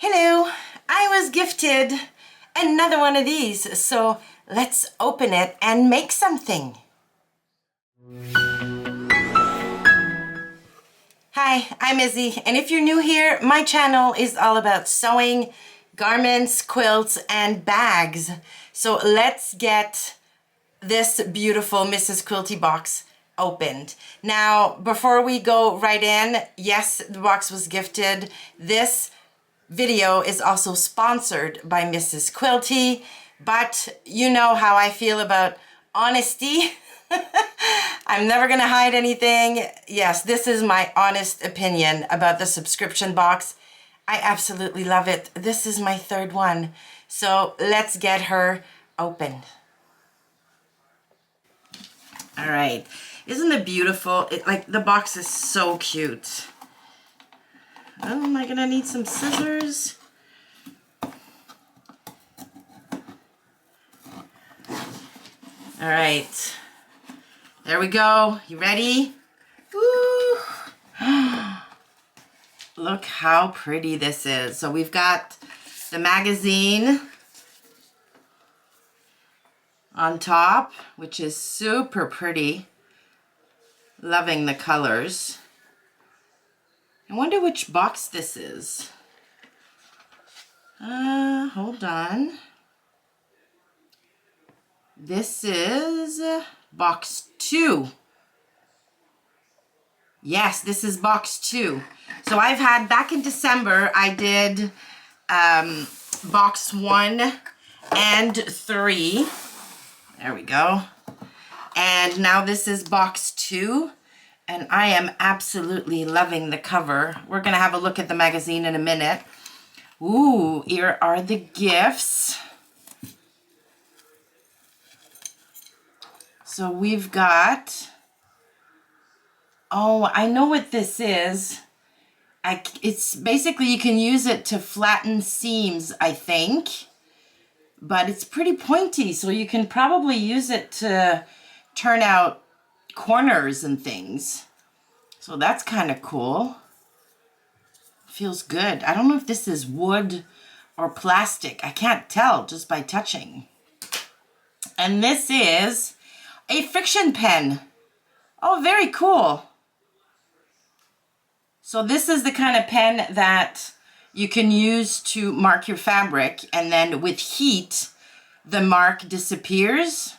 Hello, I was gifted another one of these, so let's open it and make something. Hi, I'm Izzy, and if you're new here, my channel is all about sewing, garments, quilts, and bags. So let's get this beautiful Mrs. Quilty box opened. Now, before we go right in, yes, the box was gifted. This video is also sponsored by Mrs. Quilty, but you know how I feel about honesty. I'm never gonna hide anything. Yes, this is my honest opinion about the subscription box. I absolutely love it. This is my third one. So let's get her opened. All right, isn't it beautiful? Like the box is so cute. Oh, am I gonna need some scissors? All right, there we go. You ready? Woo! Look how pretty this is. So we've got the magazine on top, which is super pretty. Loving the colors. I wonder which box this is. Hold on. This is box 2. Yes, this is box 2. So I've had, back in December, I did box 1 and 3. There we go. And now this is box 2. And I am absolutely loving the cover. We're gonna have a look at the magazine in a minute. Ooh, here are the gifts. So we've got, oh, I know what this is. It's basically, you can use it to flatten seams, I think. But it's pretty pointy, so you can probably use it to turn out corners and things. So that's kind of cool. Feels good. I don't know if this is wood or plastic. I can't tell just by touching. And this is a friction pen. Oh, very cool. So this is the kind of pen that you can use to mark your fabric, and then with heat, the mark disappears.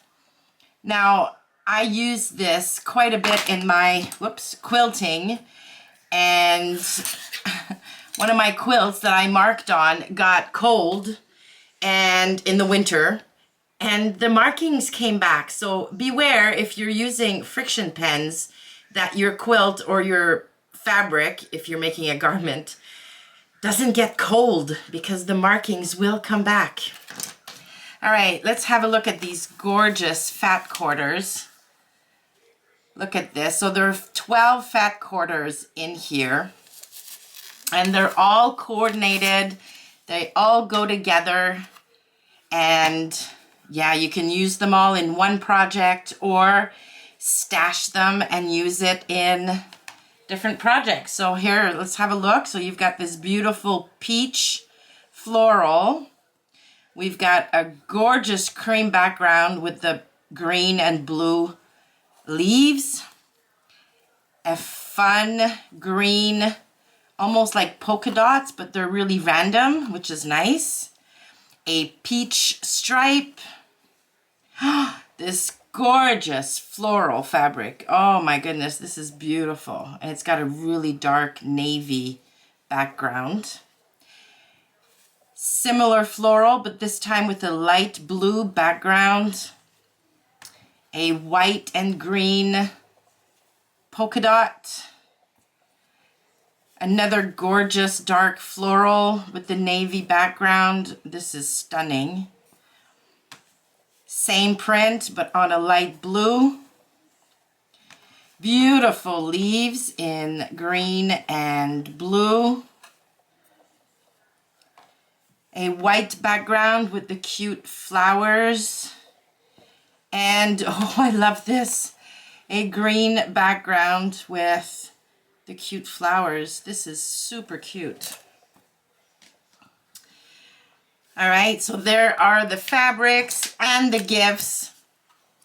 Now, I use this quite a bit in my, quilting, and one of my quilts that I marked on got cold and in the winter, and the markings came back. So beware if you're using friction pens that your quilt or your fabric, if you're making a garment, doesn't get cold, because the markings will come back. All right, let's have a look at these gorgeous fat quarters. Look at this. So there are 12 fat quarters in here, and they're all coordinated. They all go together, and yeah, you can use them all in one project or stash them and use it in different projects. So here, let's have a look. So you've got this beautiful peach floral. We've got a gorgeous cream background with the green and blue leaves. A fun green, almost like polka dots, but they're really random, which is nice. A peach stripe. This gorgeous floral fabric. Oh my goodness, this is beautiful. And it's got a really dark navy background. Similar floral, but this time with a light blue background. A white and green polka dot. Another gorgeous dark floral with the navy background. This is stunning. Same print, but on a light blue. Beautiful leaves in green and blue. A white background with the cute flowers. And, oh, I love this. A green background with the cute flowers. This is super cute. All right, so there are the fabrics and the gifts.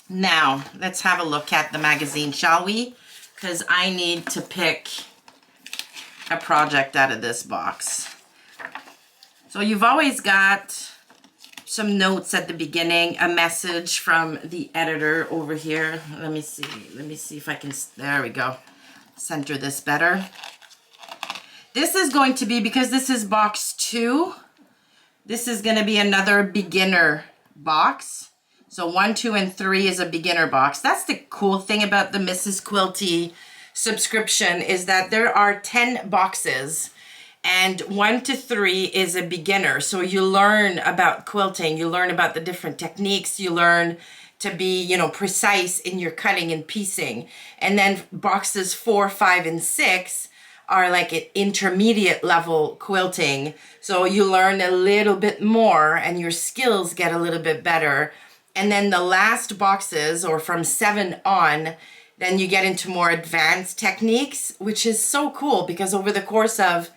Now, let's have a look at the magazine, shall we? Because I need to pick a project out of this box. So you've always got some notes at the beginning, a message from the editor over here. Let me see if I can, there we go. Center this better. This is going to be, because this is box 2, this is going to be another beginner box. So 1, 2, and 3 is a beginner box. That's the cool thing about the Mrs. Quilty subscription, is that there are 10 boxes and 1 to 3 is a beginner. So you learn about quilting, you learn about the different techniques, you learn to be, you know, precise in your cutting and piecing. And then boxes 4, 5, and 6 are like an intermediate level quilting. So you learn a little bit more and your skills get a little bit better. And then the last boxes, or from 7 on, then you get into more advanced techniques, which is so cool because over the course of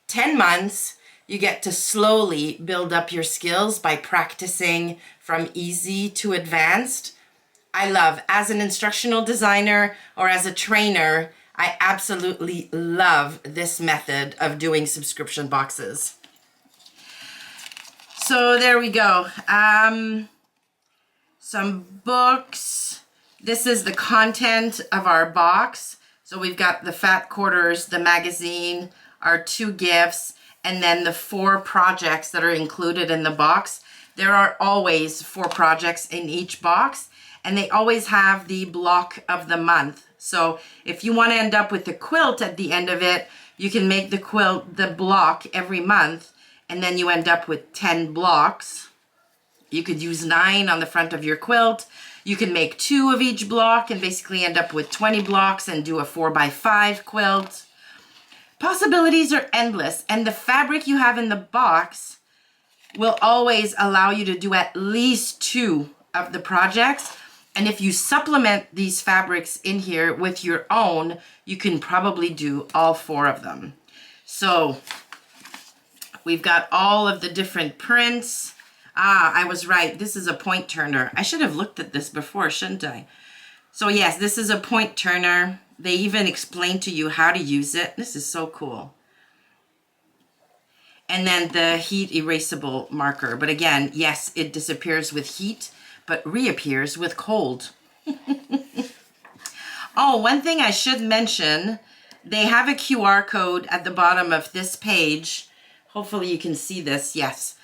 10 months, you get to slowly build up your skills by practicing from easy to advanced. I love, as an instructional designer or as a trainer, I absolutely love this method of doing subscription boxes. So there we go. Some books. This is the content of our box. So we've got the fat quarters, the magazine, our 2 gifts, and then the 4 projects that are included in the box. There are always 4 projects in each box, and they always have the block of the month. So if you want to end up with a quilt at the end of it, you can make the quilt the block every month, and then you end up with 10 blocks. You could use 9 on the front of your quilt. You can make 2 of each block and basically end up with 20 blocks and do a 4x5 quilt. Possibilities are endless, and the fabric you have in the box will always allow you to do at least 2 of the projects. And if you supplement these fabrics in here with your own, you can probably do all 4 of them. So we've got all of the different prints. Ah, I was right. This is a point turner. I should have looked at this before, shouldn't I? So yes, this is a point turner. They even explain to you how to use it. This is so cool. And then the heat erasable marker. But again, yes, it disappears with heat, but reappears with cold. Oh, one thing I should mention, they have a QR code at the bottom of this page. Hopefully you can see this, yes.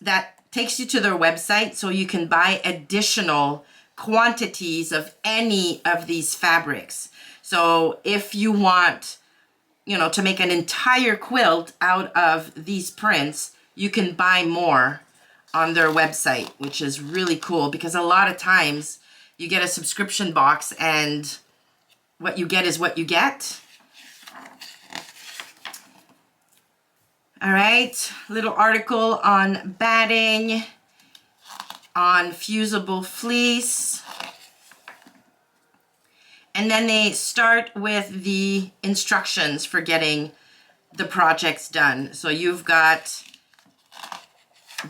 That takes you to their website so you can buy additional quantities of any of these fabrics. So if you want, you know, to make an entire quilt out of these prints, you can buy more on their website, which is really cool because a lot of times you get a subscription box and what you get is what you get. All right, little article on batting, on fusible fleece. And then they start with the instructions for getting the projects done. So you've got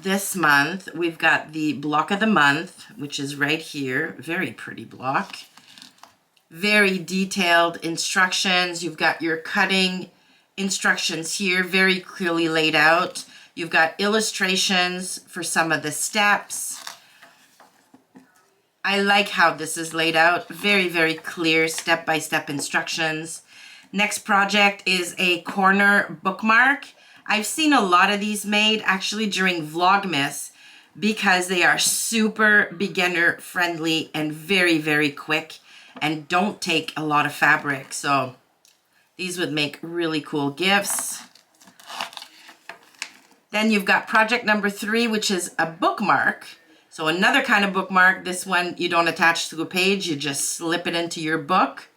this month, we've got the block of the month, which is right here. Very pretty block. Very detailed instructions. You've got your cutting instructions here, very clearly laid out. You've got illustrations for some of the steps. I like how this is laid out. Very, very clear step-by-step instructions. Next project is a corner bookmark. I've seen a lot of these made actually during Vlogmas because they are super beginner friendly and very, very quick and don't take a lot of fabric. So these would make really cool gifts. Then you've got project number 3, which is a bookmark. So another kind of bookmark. This one you don't attach to a page, you just slip it into your book.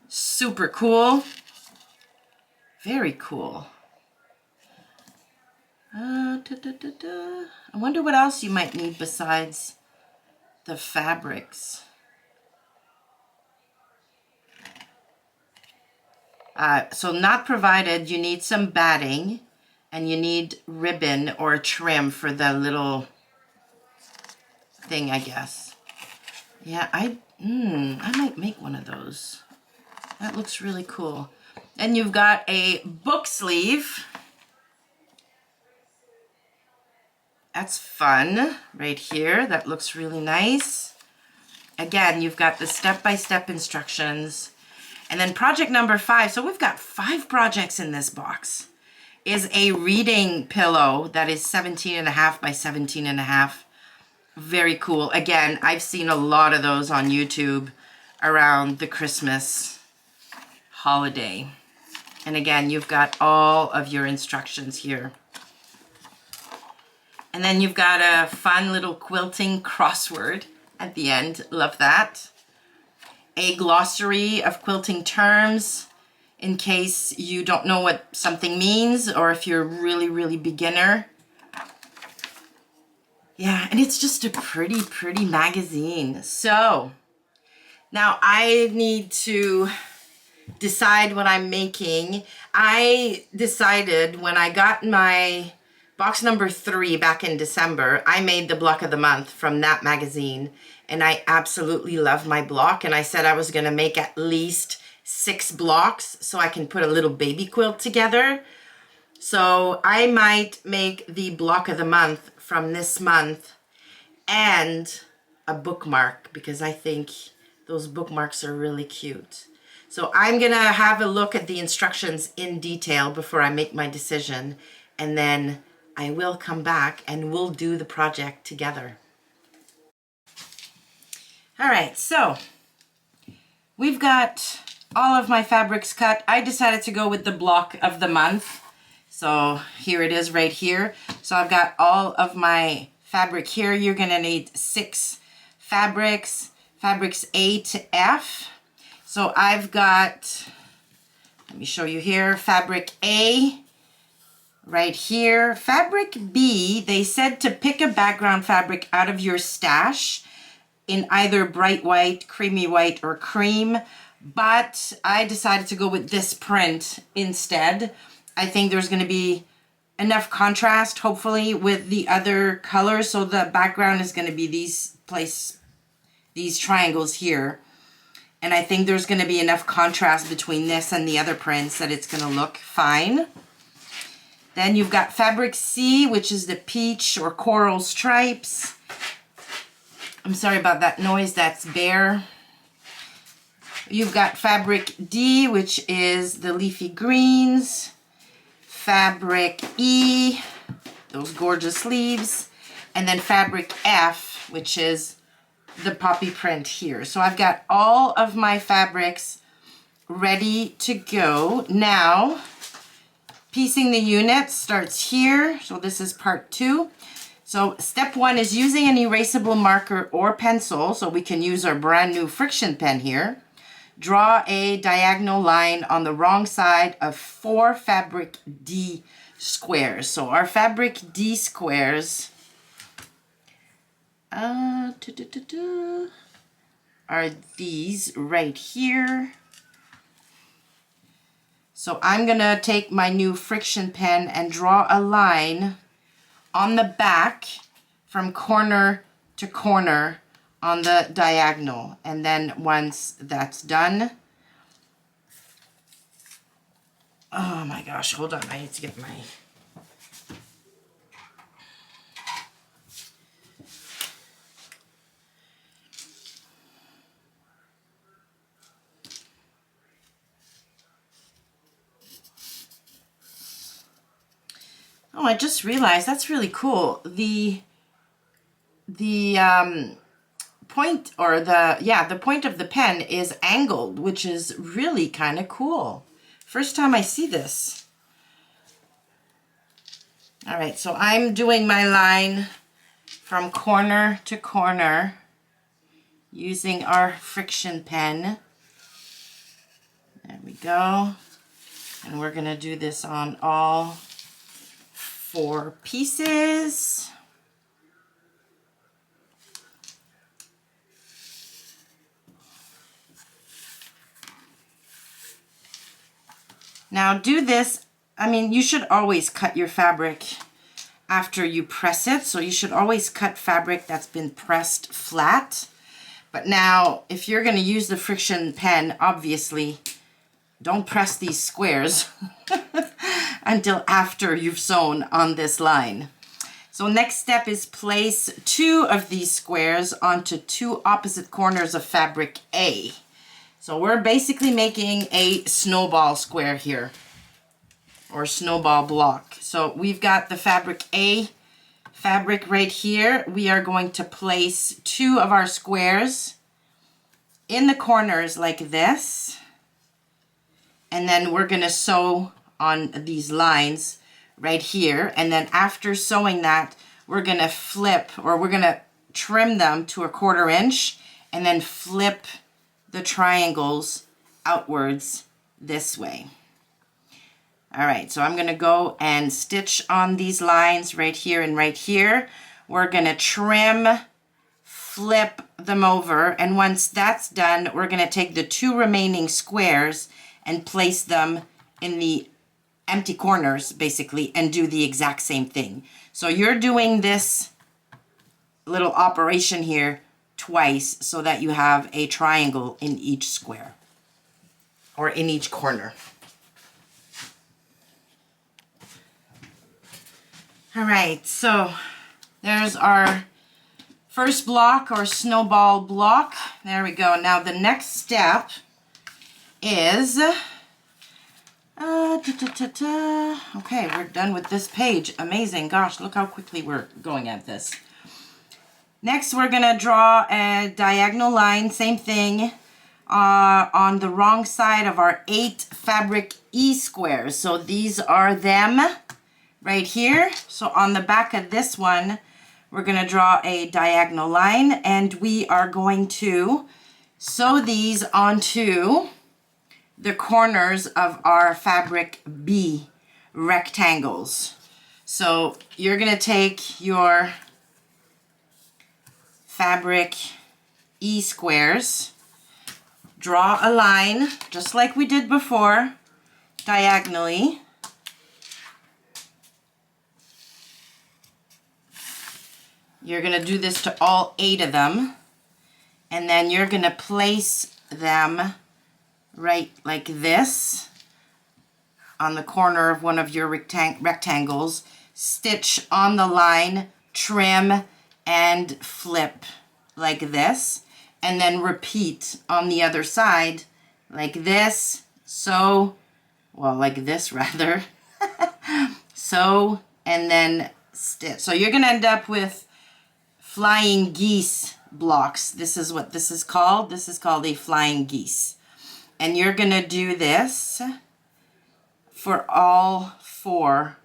Super cool. Very cool. I wonder what else you might need besides the fabrics. So not provided, you need some batting and you need ribbon or trim for the little thing, I guess. Yeah, I might make one of those. That looks really cool. And you've got a book sleeve. That's fun right here. That looks really nice. Again, you've got the step-by-step instructions. And then project number 5, so we've got 5 projects in this box, is a reading pillow that is 17.5 by 17.5. Very cool. Again, I've seen a lot of those on YouTube around the Christmas holiday. And again, you've got all of your instructions here. And then you've got a fun little quilting crossword at the end. Love that. A glossary of quilting terms in case you don't know what something means or if you're really, really beginner. Yeah, and it's just a pretty, pretty magazine. So now I need to decide what I'm making. I decided when I got my box number 3 back in December, I made the block of the month from that magazine, and I absolutely love my block, and I said I was going to make at least 6 blocks so I can put a little baby quilt together. So I might make the block of the month from this month and a bookmark, because I think those bookmarks are really cute. So I'm gonna have a look at the instructions in detail before I make my decision, and then I will come back and we'll do the project together. All right, so we've got all of my fabrics cut. I decided to go with the block of the month. So here it is right here. So I've got all of my fabric here. You're gonna need 6 fabrics A to F. So I've got, let me show you here, fabric A right here. Fabric B, they said to pick a background fabric out of your stash in either bright white, creamy white, or cream, but I decided to go with this print instead. I think there's going to be enough contrast, hopefully, with the other colors. So the background is going to be these triangles here. And I think there's going to be enough contrast between this and the other prints that it's going to look fine. Then you've got fabric C, which is the peach or coral stripes. I'm sorry about that noise, that's Bear. You've got fabric D, which is the leafy greens. Fabric E, those gorgeous leaves. And then fabric F, which is the poppy print here. So I've got all of my fabrics ready to go. Now, piecing the unit starts here. So this is part 2. So step 1 is using an erasable marker or pencil. So we can use our brand new friction pen here. Draw a diagonal line on the wrong side of 4 fabric D squares. So our fabric D squares are these right here. So I'm gonna take my new friction pen and draw a line on the back from corner to corner on the diagonal. And then once that's done, oh my gosh, hold on, I need to get my, oh, I just realized that's really cool. The point, or the point of the pen is angled, which is really kind of cool. First time I see this. All right, so I'm doing my line from corner to corner using our friction pen. There we go. And we're gonna do this on all 4 pieces. Now do this I mean, you should always cut your fabric after you press it. So you should always cut fabric that's been pressed flat. But now, if you're going to use the friction pen, obviously, don't press these squares until after you've sewn on this line. So next step is place 2 of these squares onto 2 opposite corners of fabric A. So we're basically making a snowball square here, or snowball block. So we've got the fabric A fabric right here. We are going to place 2 of our squares in the corners like this. And then we're going to sew on these lines right here. And then after sewing that, we're going to flip, or we're going to trim them to 1/4 inch and then flip the triangles outwards this way. All right, so I'm going to go and stitch on these lines right here and right here. We're going to trim, flip them over, and once that's done, we're going to take the 2 remaining squares and place them in the empty corners, basically, and do the exact same thing. So you're doing this little operation here twice so that you have a triangle in each square, or in each corner. All right, so there's our first block, or snowball block. There we go. Now the next step is, okay, we're done with this page. Amazing. Gosh, look how quickly we're going at this. Next, we're going to draw a diagonal line, same thing, on the wrong side of our 8 fabric E squares. So these are them right here. So on the back of this one, we're going to draw a diagonal line, and we are going to sew these onto the corners of our fabric B rectangles. So you're going to take your fabric E squares, draw a line just like we did before, diagonally. You're going to do this to all 8 of them, and then you're going to place them right like this on the corner of one of your rectangles, stitch on the line, trim, and flip like this, and then repeat on the other side like this, so, well, like this rather, so, and then stitch. So you're going to end up with flying geese blocks. This is what this is called. This is called a flying geese. And you're going to do this for all 4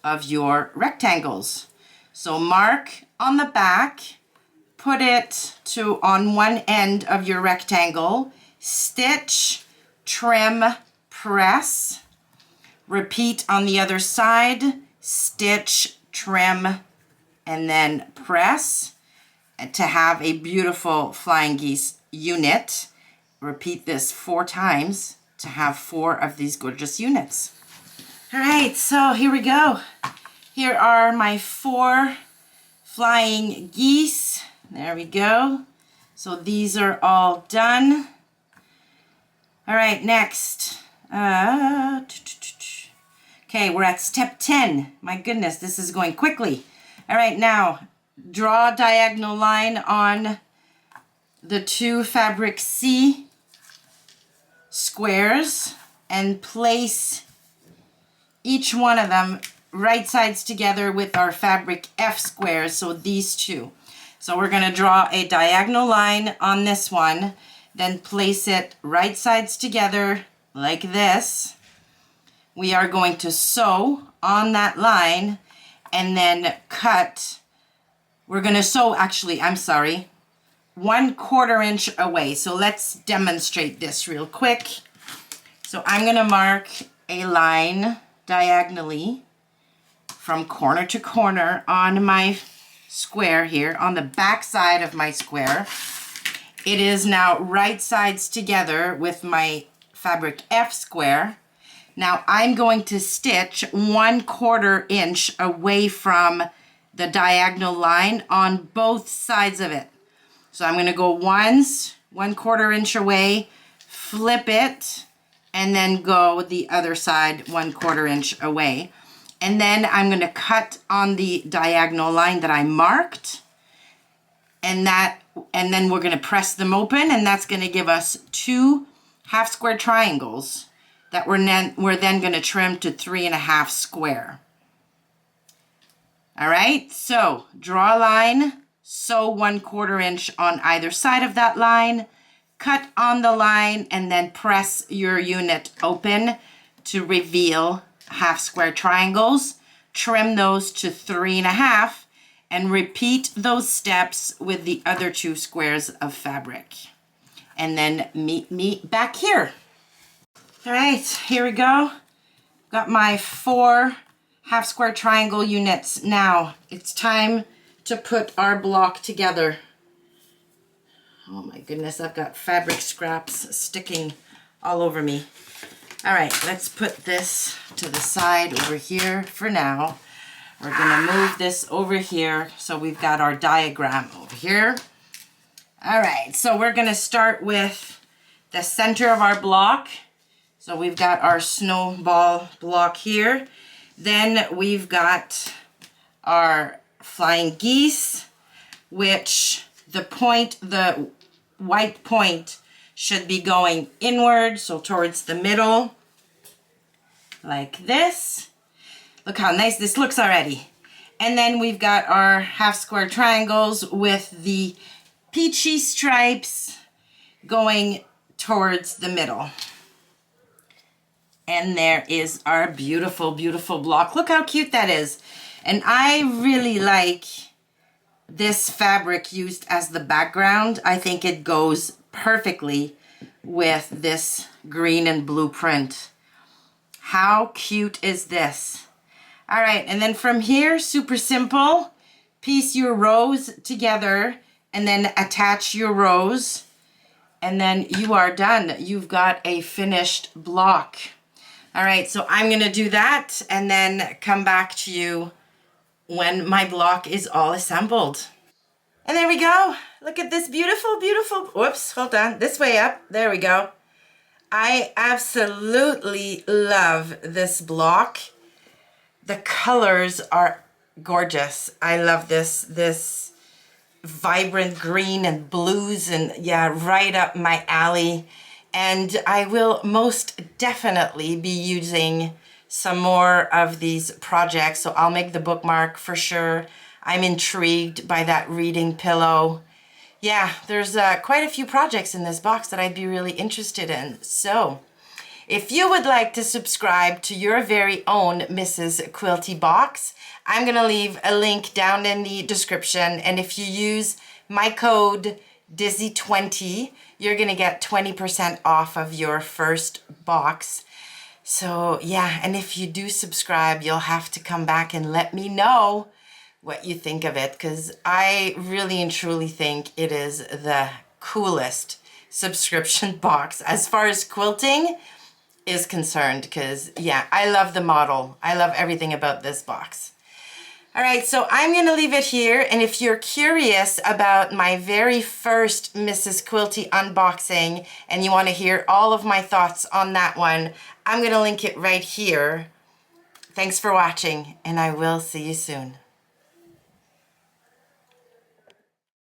of your rectangles. So mark on the back, put it to on one end of your rectangle, stitch, trim, press, repeat on the other side, stitch, trim, and then press to have a beautiful flying geese unit. Repeat this 4 times to have 4 of these gorgeous units. All right, so here we go. Here are my 4 flying geese. There we go. So these are all done. All right, next. Okay, we're at step 10. My goodness, this is going quickly. All right, now draw a diagonal line on the 2 fabric C squares and place each one of them right sides together with our fabric F squares, so these 2. So we're going to draw a diagonal line on this one, then place it right sides together like this. We are going to sew on that line and then cut. We're going to sew, actually, I'm sorry, 1/4 inch away. So let's demonstrate this real quick. So I'm going to mark a line diagonally from corner to corner on my square here, on the back side of my square. It is now right sides together with my fabric F square. Now I'm going to stitch 1/4 inch away from the diagonal line on both sides of it. So I'm going to go once, 1/4 inch away, flip it, and then go the other side 1/4 inch away. And then I'm going to cut on the diagonal line that I marked, and then we're going to press them open, and that's going to give us 2 half square triangles that we're then going to trim to 3.5 square. All right, so draw a line, sew 1/4 inch on either side of that line, cut on the line, and then press your unit open to reveal half square triangles. Trim those to 3.5 and repeat those steps with the other 2 squares of fabric. And then meet me back here. All right, here we go. Got my 4 half square triangle units. Now it's time to put our block together. Oh my goodness, I've got fabric scraps sticking all over me. All right, let's put this to the side over here for now. We're gonna move this over here so we've got our diagram over here. All right, so we're gonna start with the center of our block. So we've got our snowball block here. Then we've got our flying geese, which the white point should be going inward, so towards the middle, like this. Look how nice this looks already. And then we've got our half square triangles with the peachy stripes going towards the middle. And there is our beautiful, beautiful block. Look how cute that is. And I really like this fabric used as the background. I think it goes perfectly with this green and blue print. How cute is this? All right, and then from here, super simple. Piece your rows together and then attach your rows. And then you are done. You've got a finished block. All right, so I'm gonna do that and then come back to you when my block is all assembled. And there we go. Look at this beautiful, beautiful, whoops, hold on, this way up, there we go. I absolutely love this block. The colors are gorgeous. I love this vibrant green and blues, and yeah, right up my alley. And I will most definitely be using some more of these projects, so I'll make the bookmark for sure. I'm intrigued by that reading pillow. Yeah, there's quite a few projects in this box that I'd be really interested in. So if you would like to subscribe to your very own Mrs. Quilty box, I'm gonna leave a link down in the description. And if you use my code Dizzy20, you're gonna get 20% off of your first box. So yeah, and if you do subscribe, you'll have to come back and let me know what you think of it, because I really and truly think it is the coolest subscription box as far as quilting is concerned, because yeah, I love the model. I love everything about this box. All right, so I'm gonna leave it here, and if you're curious about my very first Mrs. Quilty unboxing and you wanna hear all of my thoughts on that one, I'm gonna link it right here. Thanks for watching, and I will see you soon.